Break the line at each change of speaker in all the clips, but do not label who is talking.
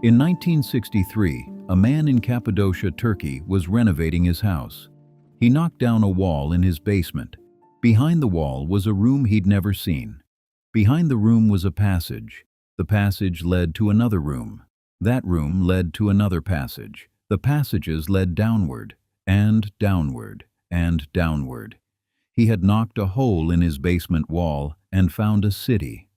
In 1963, a man in Cappadocia, Turkey, was renovating his house. He knocked down a wall in his basement. Behind the wall was a room he'd never seen. Behind the room was a passage. The passage led to another room. That room led to another passage. The passages led downward, and downward, and downward. He had knocked a hole in his basement wall and found a city.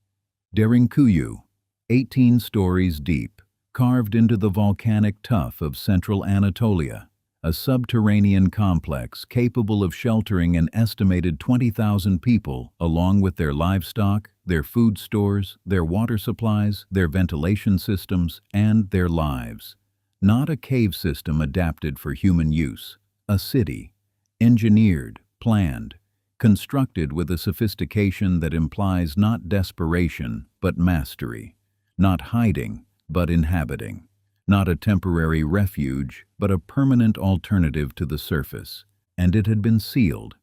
Derinkuyu, 18 stories deep, carved into the volcanic tuff of central Anatolia, a subterranean complex capable of sheltering an estimated 20,000 people along with their livestock, their food stores, their water supplies, their ventilation systems, and their lives. Not a cave system adapted for human use, a city, engineered, planned, constructed with a sophistication that implies not desperation but mastery, not hiding but inhabiting, not a temporary refuge but a permanent alternative to the surface. And it had been sealed,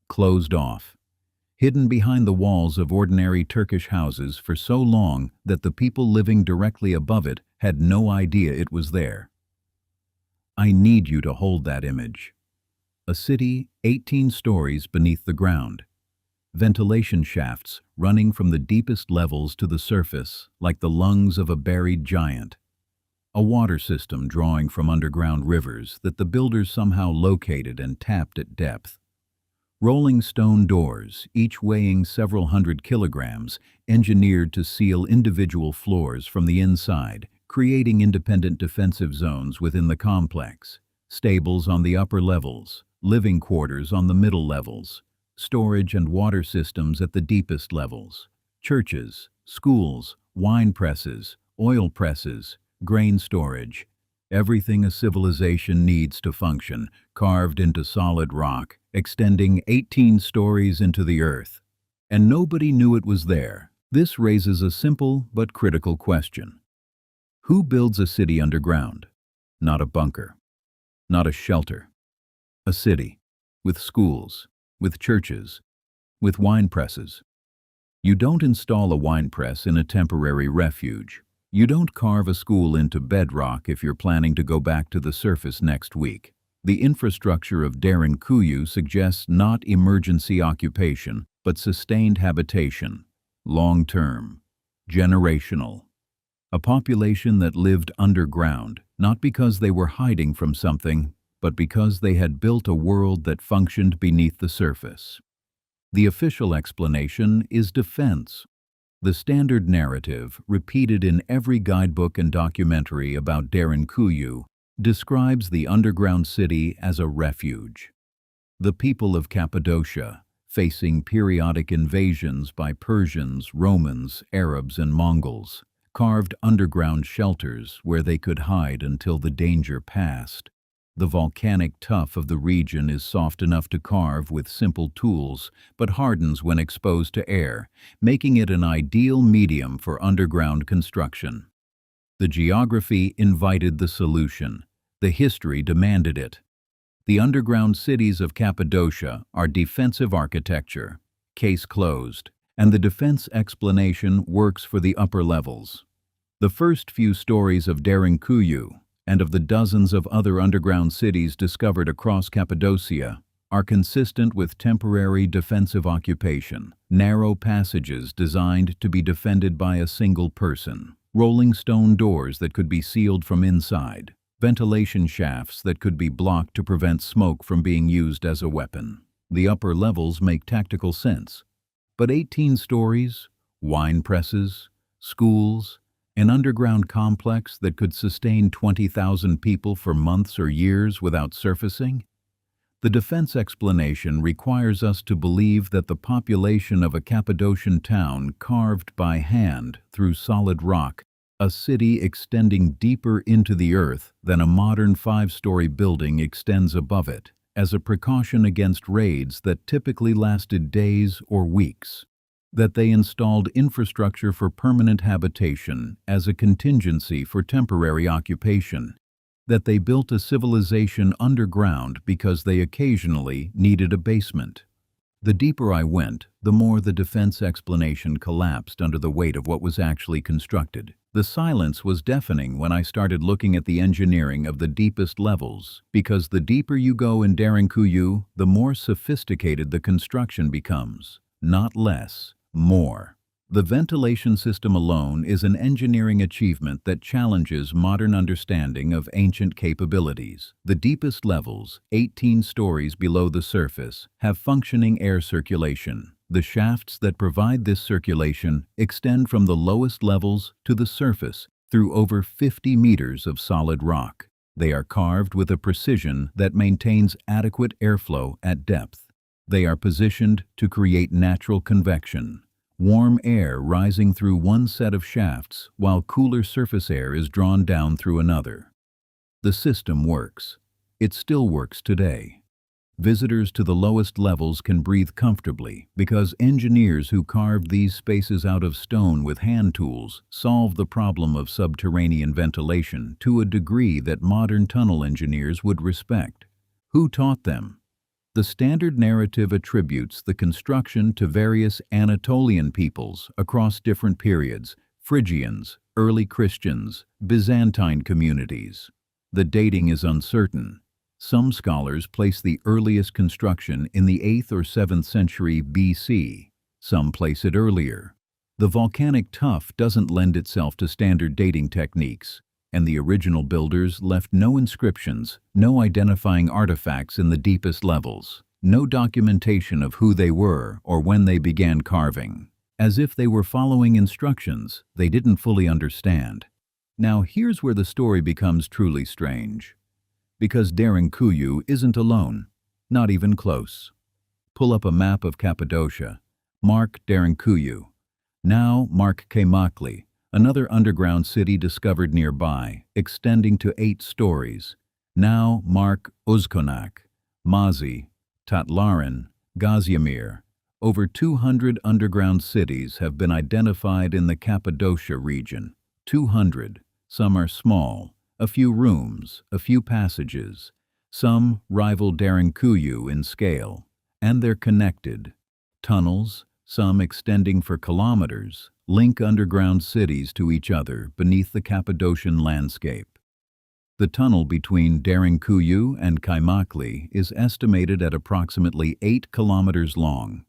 closed off, hidden behind the walls of ordinary Turkish houses for so long that the people living directly above it had no idea it was there. I need you to hold that image. A city 18 stories beneath the ground. Ventilation shafts running from the deepest levels to the surface like the lungs of a buried giant. A water system drawing from underground rivers that the builders somehow located and tapped at depth. Rolling stone doors, each weighing several hundred kilograms, engineered to seal individual floors from the inside, creating independent defensive zones within the complex. Stables on the upper levels, living quarters on the middle levels, storage and water systems at the deepest levels, churches, schools, wine presses, oil presses, grain storage, everything a civilization needs to function, carved into solid rock, extending 18 stories into the earth. And nobody knew it was there. This raises a simple but critical question. Who builds a city underground? Not a bunker, not a shelter. A city, with schools, with churches, with wine presses. You don't install a wine press in a temporary refuge. You don't carve a school into bedrock if you're planning to go back to the surface next week. The infrastructure of Derinkuyu suggests not emergency occupation, but sustained habitation, long-term, generational. A population that lived underground, not because they were hiding from something, but because they had built a world that functioned beneath the surface. The official explanation is defense. The standard narrative, repeated in every guidebook and documentary about Derinkuyu, describes the underground city as a refuge. The people of Cappadocia, facing periodic invasions by Persians, Romans, Arabs, and Mongols, carved underground shelters where they could hide until the danger passed. The volcanic tuff of the region is soft enough to carve with simple tools, but hardens when exposed to air, making it an ideal medium for underground construction. The geography invited the solution. The history demanded it. The underground cities of Cappadocia are defensive architecture, case closed, and the defense explanation works for the upper levels. The first few stories of Derinkuyu, and of the dozens of other underground cities discovered across Cappadocia, are consistent with temporary defensive occupation, narrow passages designed to be defended by a single person, rolling stone doors that could be sealed from inside, ventilation shafts that could be blocked to prevent smoke from being used as a weapon. The upper levels make tactical sense, but 18 stories, wine presses, schools, an underground complex that could sustain 20,000 people for months or years without surfacing? The defense explanation requires us to believe that the population of a Cappadocian town carved by hand through solid rock, a city extending deeper into the earth than a modern 5-story building extends above it, as a precaution against raids that typically lasted days or weeks, that they installed infrastructure for permanent habitation as a contingency for temporary occupation, that they built a civilization underground because they occasionally needed a basement. The deeper I went, the more the defense explanation collapsed under the weight of what was actually constructed. The silence was deafening when I started looking at the engineering of the deepest levels, because the deeper you go in Derinkuyu, the more sophisticated the construction becomes, not less, more. The ventilation system alone is an engineering achievement that challenges modern understanding of ancient capabilities. The deepest levels, 18 stories below the surface, have functioning air circulation. The shafts that provide this circulation extend from the lowest levels to the surface through over 50 meters of solid rock. They are carved with a precision that maintains adequate airflow at depth. They are positioned to create natural convection, warm air rising through one set of shafts while cooler surface air is drawn down through another. The system works. It still works today. Visitors to the lowest levels can breathe comfortably because engineers who carved these spaces out of stone with hand tools solved the problem of subterranean ventilation to a degree that modern tunnel engineers would respect. Who taught them? The standard narrative attributes the construction to various Anatolian peoples across different periods: Phrygians, early Christians, Byzantine communities. The dating is uncertain. Some scholars place the earliest construction in the 8th or 7th century BC. Some place it earlier. The volcanic tuff doesn't lend itself to standard dating techniques, and the original builders left no inscriptions, no identifying artifacts in the deepest levels, no documentation of who they were or when they began carving. As if they were following instructions they didn't fully understand. Now here's where the story becomes truly strange. Because Derinkuyu isn't alone, not even close. Pull up a map of Cappadocia. Mark Derinkuyu. Now mark Kaymakli, another underground city discovered nearby, extending to 8 stories. Now mark Uzkonak, Mazi, Tatlarin, Gaziamir. Over 200 underground cities have been identified in the Cappadocia region. 200. Some are small, a few rooms, a few passages. Some rival Derinkuyu in scale, and they're connected. Tunnels, some extending for kilometers, link underground cities to each other beneath the Cappadocian landscape. The tunnel between Derinkuyu and Kaymakli is estimated at approximately 8 kilometers long.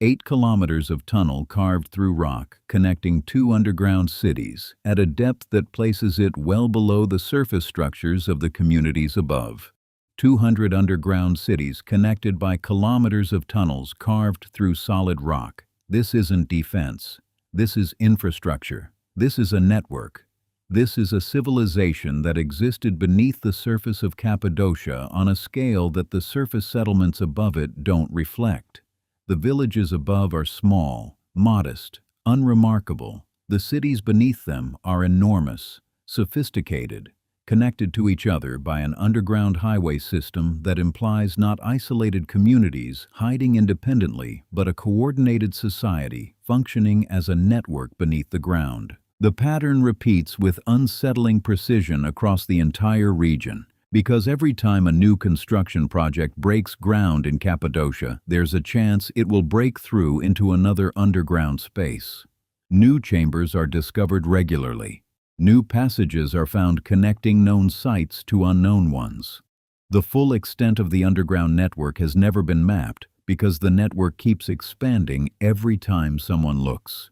8 kilometers of tunnel carved through rock, connecting 2 underground cities at a depth that places it well below the surface structures of the communities above. 200 underground cities connected by kilometers of tunnels carved through solid rock. This isn't defense. This is infrastructure. This is a network. This is a civilization that existed beneath the surface of Cappadocia on a scale that the surface settlements above it don't reflect. The villages above are small, modest, unremarkable. The cities beneath them are enormous, sophisticated, connected to each other by an underground highway system that implies not isolated communities hiding independently, but a coordinated society functioning as a network beneath the ground. The pattern repeats with unsettling precision across the entire region. Because every time a new construction project breaks ground in Cappadocia, there's a chance it will break through into another underground space. New chambers are discovered regularly. New passages are found connecting known sites to unknown ones. The full extent of the underground network has never been mapped because the network keeps expanding every time someone looks.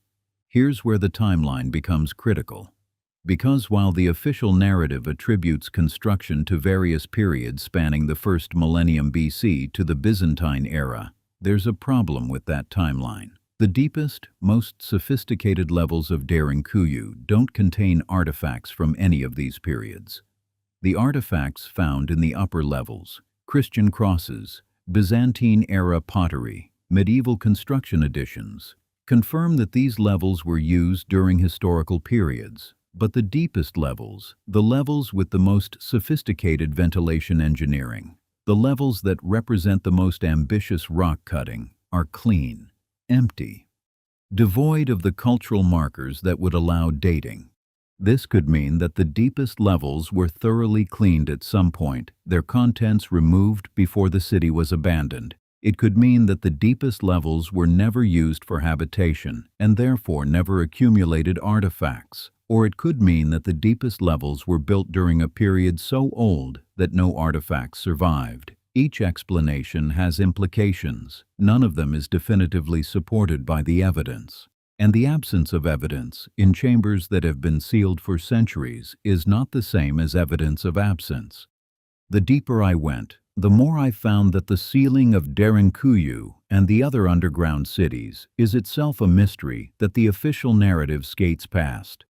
Here's where the timeline becomes critical. Because while the official narrative attributes construction to various periods spanning the 1st millennium BC to the Byzantine era, there's a problem with that timeline. The deepest, most sophisticated levels of Derinkuyu don't contain artifacts from any of these periods. The artifacts found in the upper levels, Christian crosses, Byzantine-era pottery, medieval construction additions, confirm that these levels were used during historical periods. But the deepest levels, the levels with the most sophisticated ventilation engineering, The levels that represent the most ambitious rock cutting are clean, empty, devoid of the cultural markers that would allow dating. This could mean that the deepest levels were thoroughly cleaned at some point, their contents removed before the city was abandoned. It could mean that the deepest levels were never used for habitation and therefore never accumulated artifacts. Or it could mean that the deepest levels were built during a period so old that no artifacts survived. Each explanation has implications. None of them is definitively supported by the evidence. And the absence of evidence in chambers that have been sealed for centuries is not the same as evidence of absence. The deeper I went, the more I found that the sealing of Derinkuyu and the other underground cities is itself a mystery that the official narrative skates past.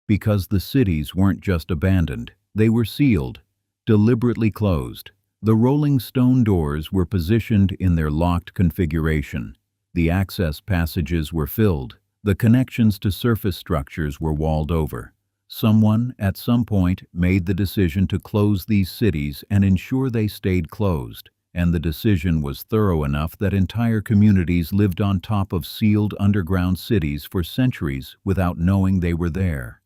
Because the cities weren't just abandoned, they were sealed, deliberately closed. The rolling stone doors were positioned in their locked configuration. The access passages were filled. The connections to surface structures were walled over. Someone, at some point, made the decision to close these cities and ensure they stayed closed, and the decision was thorough enough that entire communities lived on top of sealed underground cities for centuries without knowing they were there.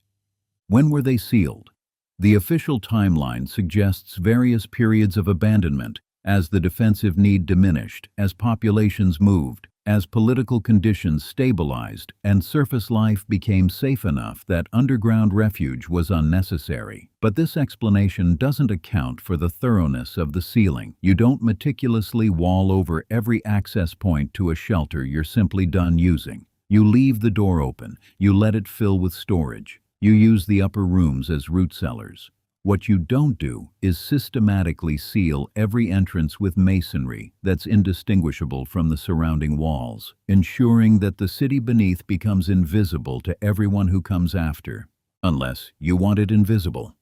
When were they sealed? The official timeline suggests various periods of abandonment as the defensive need diminished, as populations moved, as political conditions stabilized, and surface life became safe enough that underground refuge was unnecessary. But this explanation doesn't account for the thoroughness of the sealing. You don't meticulously wall over every access point to a shelter you're simply done using. You leave the door open. You let it fill with storage. You use the upper rooms as root cellars. What you don't do is systematically seal every entrance with masonry that's indistinguishable from the surrounding walls, ensuring that the city beneath becomes invisible to everyone who comes after, unless you want it invisible.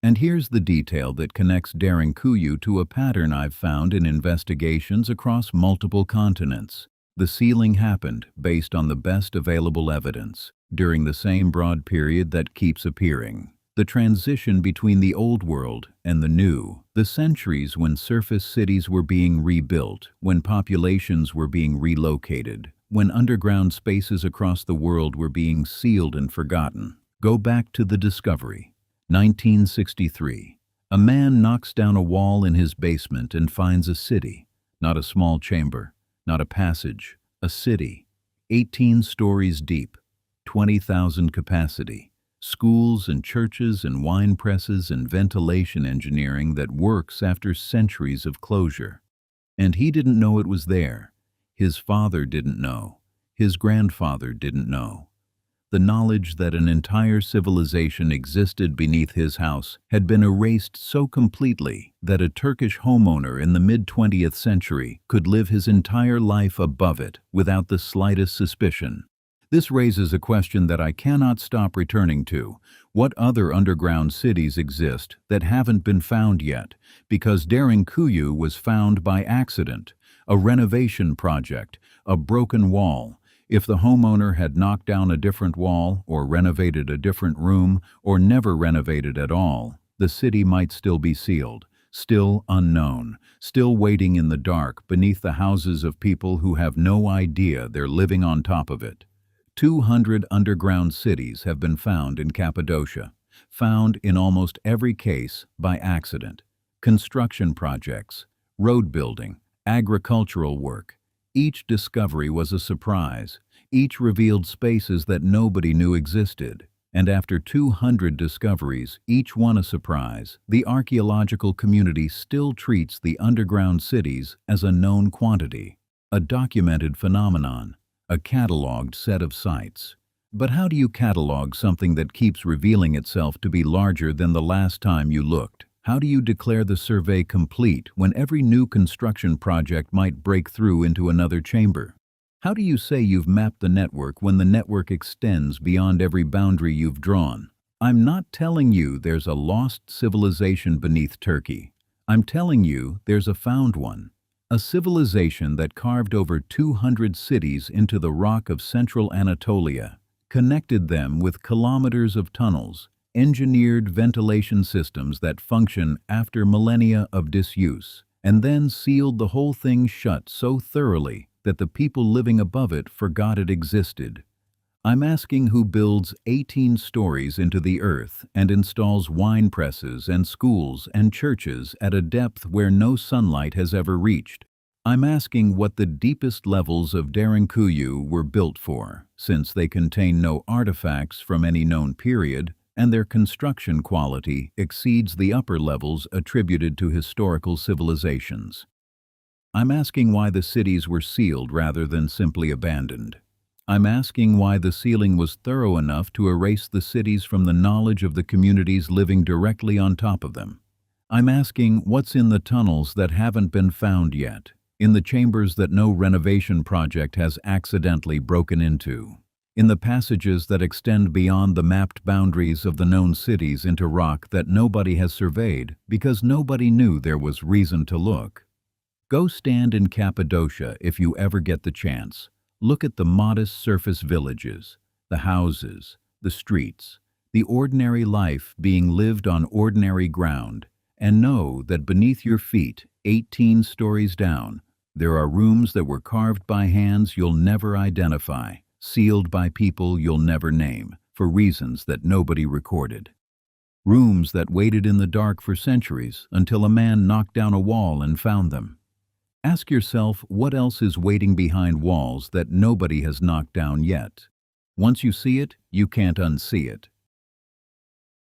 And here's the detail that connects Derinkuyu to a pattern I've found in investigations across multiple continents. The sealing happened based on the best available evidence, during the same broad period that keeps appearing. The transition between the old world and the new, the centuries when surface cities were being rebuilt, when populations were being relocated, when underground spaces across the world were being sealed and forgotten. Go back to the discovery. 1963. A man knocks down a wall in his basement and finds a city. Not a small chamber, not a passage, a city. 18 stories deep, 20,000 capacity. Schools and churches and wine presses and ventilation engineering that works after centuries of closure. And he didn't know it was there. His father didn't know. His grandfather didn't know. The knowledge that an entire civilization existed beneath his house had been erased so completely that a Turkish homeowner in the mid-20th century could live his entire life above it without the slightest suspicion. This raises a question that I cannot stop returning to. What other underground cities exist that haven't been found yet? Because Derinkuyu was found by accident, a renovation project, a broken wall. If the homeowner had knocked down a different wall, or renovated a different room, or never renovated at all, the city might still be sealed, still unknown, still waiting in the dark beneath the houses of people who have no idea they're living on top of it. 200 underground cities have been found in Cappadocia, found in almost every case by accident. Construction projects, road building, agricultural work. Each discovery was a surprise. Each revealed spaces that nobody knew existed. And after 200 discoveries, each one a surprise, the archaeological community still treats the underground cities as a known quantity, a documented phenomenon, a cataloged set of sites. But how do you catalog something that keeps revealing itself to be larger than the last time you looked? How do you declare the survey complete when every new construction project might break through into another chamber? How do you say you've mapped the network when the network extends beyond every boundary you've drawn? I'm not telling you there's a lost civilization beneath Turkey. I'm telling you there's a found one. A civilization that carved over 200 cities into the rock of central Anatolia, connected them with kilometers of tunnels, engineered ventilation systems that function after millennia of disuse, and then sealed the whole thing shut so thoroughly that the people living above it forgot it existed. I'm asking who builds 18 stories into the earth and installs wine presses and schools and churches at a depth where no sunlight has ever reached. I'm asking what the deepest levels of Derinkuyu were built for, since they contain no artifacts from any known period, and their construction quality exceeds the upper levels attributed to historical civilizations. I'm asking why the cities were sealed rather than simply abandoned. I'm asking why the sealing was thorough enough to erase the cities from the knowledge of the communities living directly on top of them. I'm asking what's in the tunnels that haven't been found yet, in the chambers that no renovation project has accidentally broken into, in the passages that extend beyond the mapped boundaries of the known cities into rock that nobody has surveyed because nobody knew there was reason to look. Go stand in Cappadocia if you ever get the chance. Look at the modest surface villages, the houses, the streets, the ordinary life being lived on ordinary ground, and know that beneath your feet, 18 stories down, there are rooms that were carved by hands you'll never identify, sealed by people you'll never name, for reasons that nobody recorded. Rooms that waited in the dark for centuries until a man knocked down a wall and found them. Ask yourself what else is waiting behind walls that nobody has knocked down yet. Once you see it, you can't unsee it.